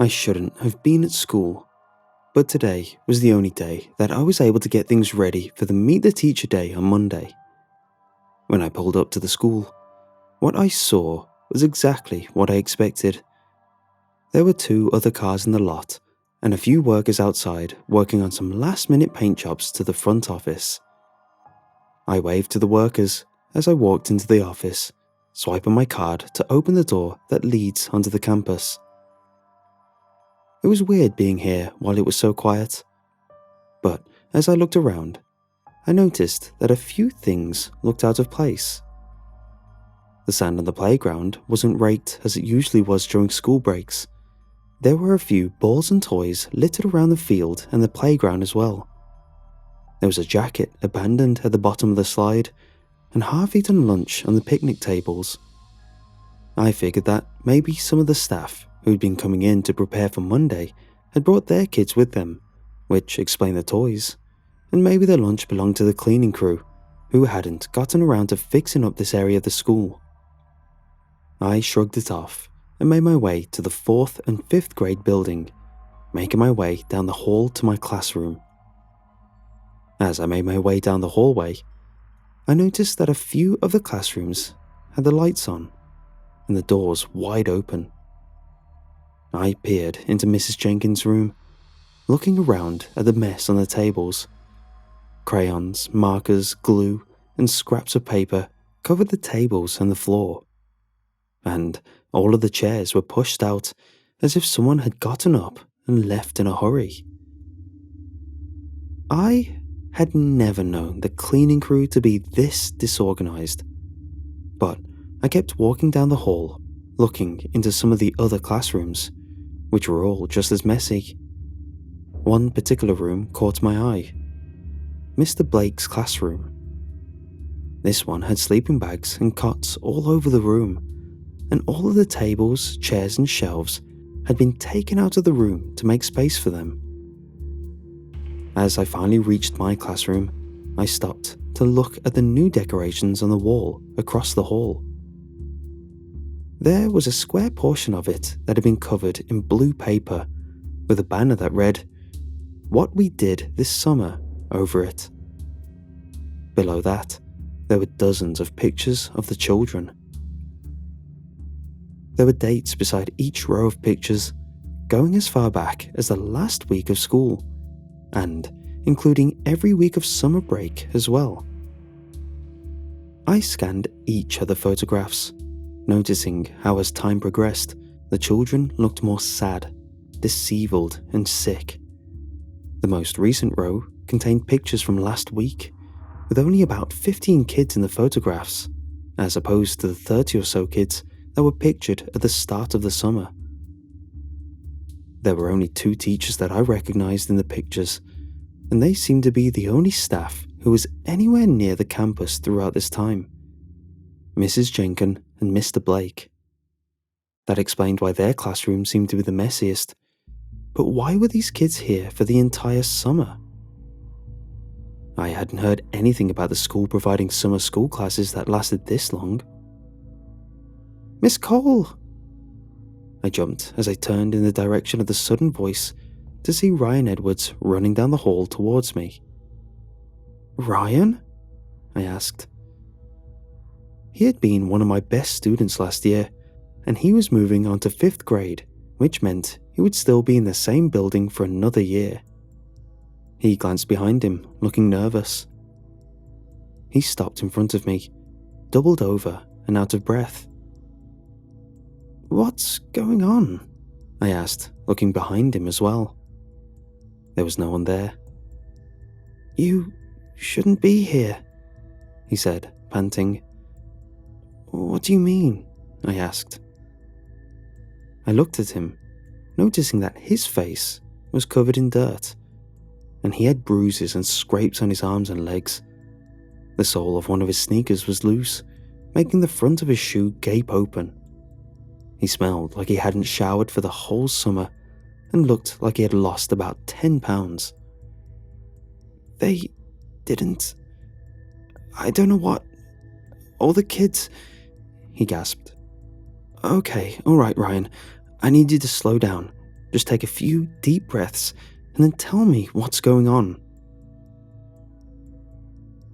I shouldn't have been at school, but today was the only day that I was able to get things ready for the Meet the Teacher Day on Monday. When I pulled up to the school, what I saw was exactly what I expected. There were 2 other cars in the lot and a few workers outside working on some last-minute paint jobs to the front office. I waved to the workers as I walked into the office, swiping my card to open the door that leads onto the campus. It was weird being here while it was so quiet, but as I looked around, I noticed that a few things looked out of place. The sand on the playground wasn't raked as it usually was during school breaks. There were a few balls and toys littered around the field and the playground as well. There was a jacket abandoned at the bottom of the slide, and half-eaten lunch on the picnic tables. I figured that maybe some of the staff who'd been coming in to prepare for Monday had brought their kids with them, which explained the toys, and maybe the lunch belonged to the cleaning crew, who hadn't gotten around to fixing up this area of the school. I shrugged it off and made my way to the 4th and 5th grade building, making my way down the hall to my classroom. As I made my way down the hallway, I noticed that a few of the classrooms had the lights on and the doors wide open. I peered into Mrs. Jenkins' room, looking around at the mess on the tables. Crayons, markers, glue, and scraps of paper covered the tables and the floor, and all of the chairs were pushed out as if someone had gotten up and left in a hurry. I had never known the cleaning crew to be this disorganized, but I kept walking down the hall, looking into some of the other classrooms, which were all just as messy. One particular room caught my eye: Mr. Blake's classroom. This one had sleeping bags and cots all over the room, and all of the tables, chairs, and shelves had been taken out of the room to make space for them. As I finally reached my classroom, I stopped to look at the new decorations on the wall across the hall. There was a square portion of it that had been covered in blue paper with a banner that read, "What we did this summer," over it. Below that, there were dozens of pictures of the children. There were dates beside each row of pictures, going as far back as the last week of school, and including every week of summer break as well. I scanned each of the photographs, noticing how as time progressed, the children looked more sad, disheveled, and sick. The most recent row contained pictures from last week, with only about 15 kids in the photographs, as opposed to the 30 or so kids that were pictured at the start of the summer. There were only 2 teachers that I recognized in the pictures, and they seemed to be the only staff who was anywhere near the campus throughout this time: Mrs. Jenkins and Mr. Blake. That explained why their classroom seemed to be the messiest, but why were these kids here for the entire summer? I hadn't heard anything about the school providing summer school classes that lasted this long. "Miss Cole!" I jumped as I turned in the direction of the sudden voice to see Ryan Edwards running down the hall towards me. "Ryan?" I asked. He had been one of my best students last year, and he was moving on to 5th grade, which meant he would still be in the same building for another year. He glanced behind him, looking nervous. He stopped in front of me, doubled over and out of breath. "What's going on?" I asked, looking behind him as well. There was no one there. "You shouldn't be here," he said, panting. "What do you mean?" I asked. I looked at him, noticing that his face was covered in dirt, and he had bruises and scrapes on his arms and legs. The sole of one of his sneakers was loose, making the front of his shoe gape open. He smelled like he hadn't showered for the whole summer and looked like he had lost about 10 pounds. "They didn't... I don't know what... all the kids..." he gasped. "Okay, alright Ryan, I need you to slow down. Just take a few deep breaths and then tell me what's going on."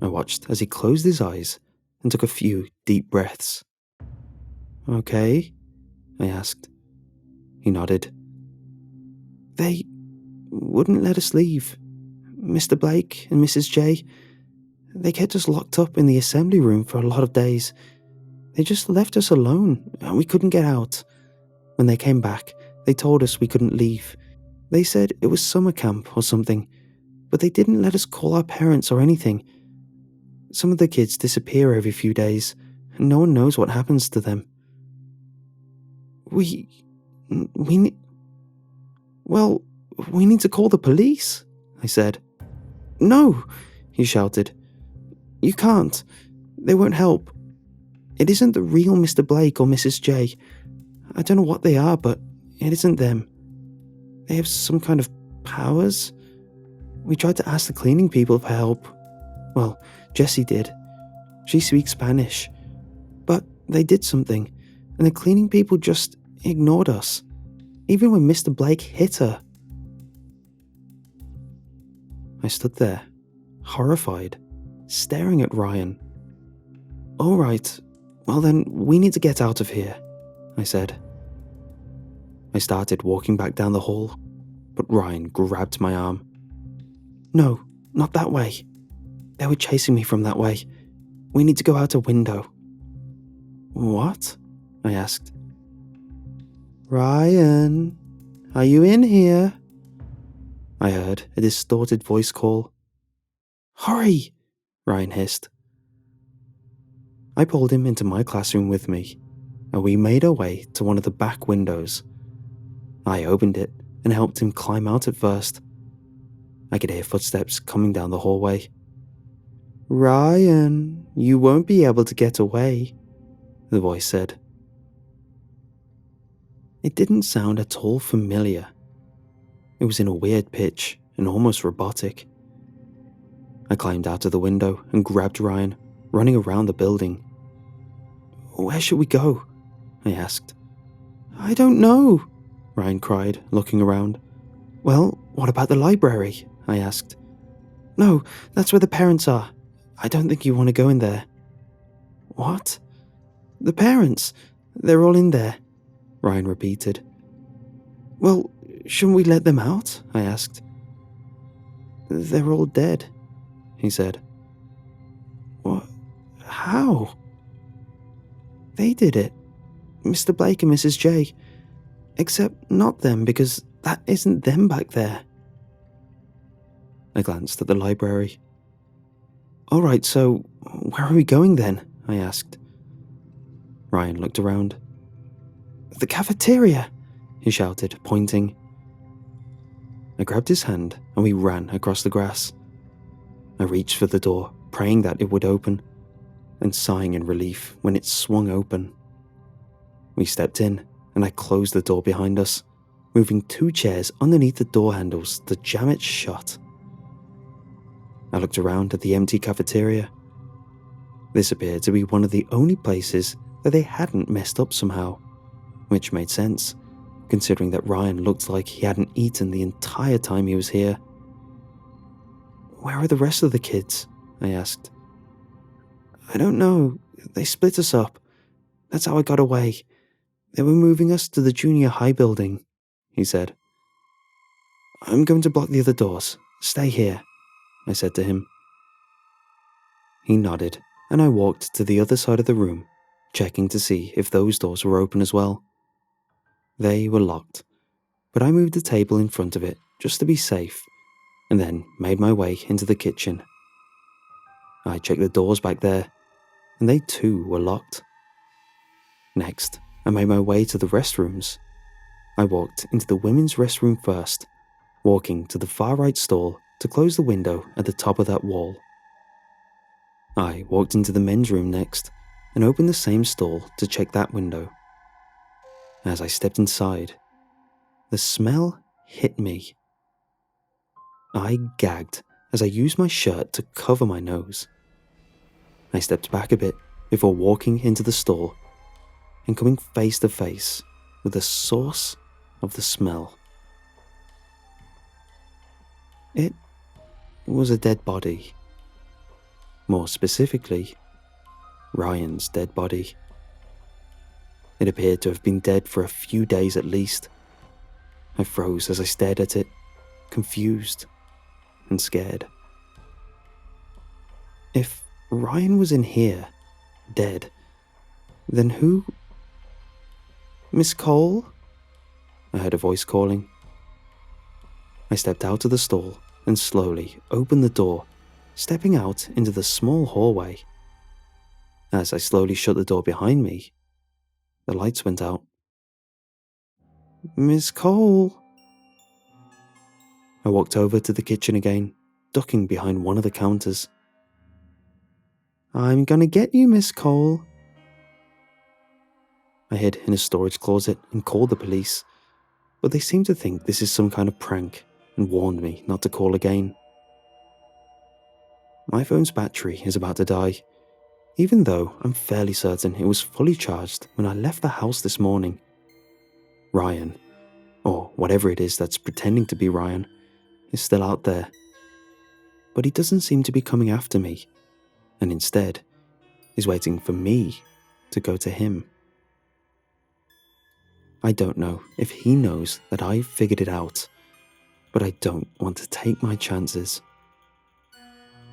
I watched as he closed his eyes and took a few deep breaths. "Okay?" I asked. He nodded. "They wouldn't let us leave. Mr. Blake and Mrs. J, they kept us locked up in the assembly room for a lot of days. They just left us alone and we couldn't get out. When they came back, they told us we couldn't leave. They said it was summer camp or something, but they didn't let us call our parents or anything. Some of the kids disappear every few days, and no one knows what happens to them. We need to call the police," I said. "No," he shouted. "You can't. They won't help. It isn't the real Mr. Blake or Mrs. J. I don't know what they are, but it isn't them. They have some kind of powers. We tried to ask the cleaning people for help. Well, Jessie did. She speaks Spanish. But they did something, and the cleaning people just ignored us, even when Mr. Blake hit her." I stood there, horrified, staring at Ryan. "All right, well then we need to get out of here," I said. I started walking back down the hall, but Ryan grabbed my arm. "No, not that way. They were chasing me from that way. We need to go out a window." "What?" I asked. "Ryan, are you in here?" I heard a distorted voice call. "Hurry!" Ryan hissed. I pulled him into my classroom with me, and we made our way to one of the back windows. I opened it and helped him climb out at first. I could hear footsteps coming down the hallway. "Ryan, you won't be able to get away," the voice said. It didn't sound at all familiar. It was in a weird pitch and almost robotic. I climbed out of the window and grabbed Ryan, running around the building. "Where should we go?" I asked. "I don't know," Ryan cried, looking around. "Well, what about the library?" I asked. "No, that's where the parents are. I don't think you want to go in there." "What?" "The parents. They're all in there," Ryan repeated. "Well, shouldn't we let them out?" I asked. "They're all dead," he said. "What? How?" "They did it. Mr. Blake and Mrs. J. Except not them, because that isn't them back there." I glanced at the library. "All right, so where are we going then?" I asked. Ryan looked around. "The cafeteria," he shouted, pointing. I grabbed his hand and we ran across the grass. I reached for the door, praying that it would open, and sighing in relief when it swung open. We stepped in, and I closed the door behind us, moving 2 chairs underneath the door handles to jam it shut. I looked around at the empty cafeteria. This appeared to be one of the only places that they hadn't messed up somehow, which made sense, considering that Ryan looked like he hadn't eaten the entire time he was here. "Where are the rest of the kids?" I asked. "I don't know. They split us up. That's how I got away. They were moving us to the junior high building," he said. "I'm going to block the other doors. Stay here," I said to him. He nodded, and I walked to the other side of the room, checking to see if those doors were open as well. They were locked, but I moved the table in front of it just to be safe, and then made my way into the kitchen. I checked the doors back there, and they too were locked. Next, I made my way to the restrooms. I walked into the women's restroom first, walking to the far right stall to close the window at the top of that wall. I walked into the men's room next, and opened the same stall to check that window. As I stepped inside, the smell hit me. I gagged as I used my shirt to cover my nose. I stepped back a bit before walking into the stall and coming face to face with the source of the smell. It was a dead body. More specifically, Ryan's dead body. It appeared to have been dead for a few days at least. I froze as I stared at it, confused and scared. If Ryan was in here, dead, then who? Miss Cole? I heard a voice calling. I stepped out of the stall and slowly opened the door, stepping out into the small hallway. As I slowly shut the door behind me, the lights went out. Miss Cole? I walked over to the kitchen again, ducking behind one of the counters. I'm gonna get you, Miss Cole. I hid in a storage closet and called the police, but they seem to think this is some kind of prank and warned me not to call again. My phone's battery is about to die, even though I'm fairly certain it was fully charged when I left the house this morning. Ryan, or whatever it is that's pretending to be Ryan, is still out there. But he doesn't seem to be coming after me, and instead is waiting for me to go to him. I don't know if he knows that I've figured it out, but I don't want to take my chances.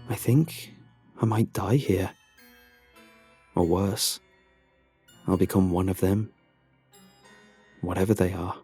I think I might die here. Or worse, I'll become one of them. Whatever they are.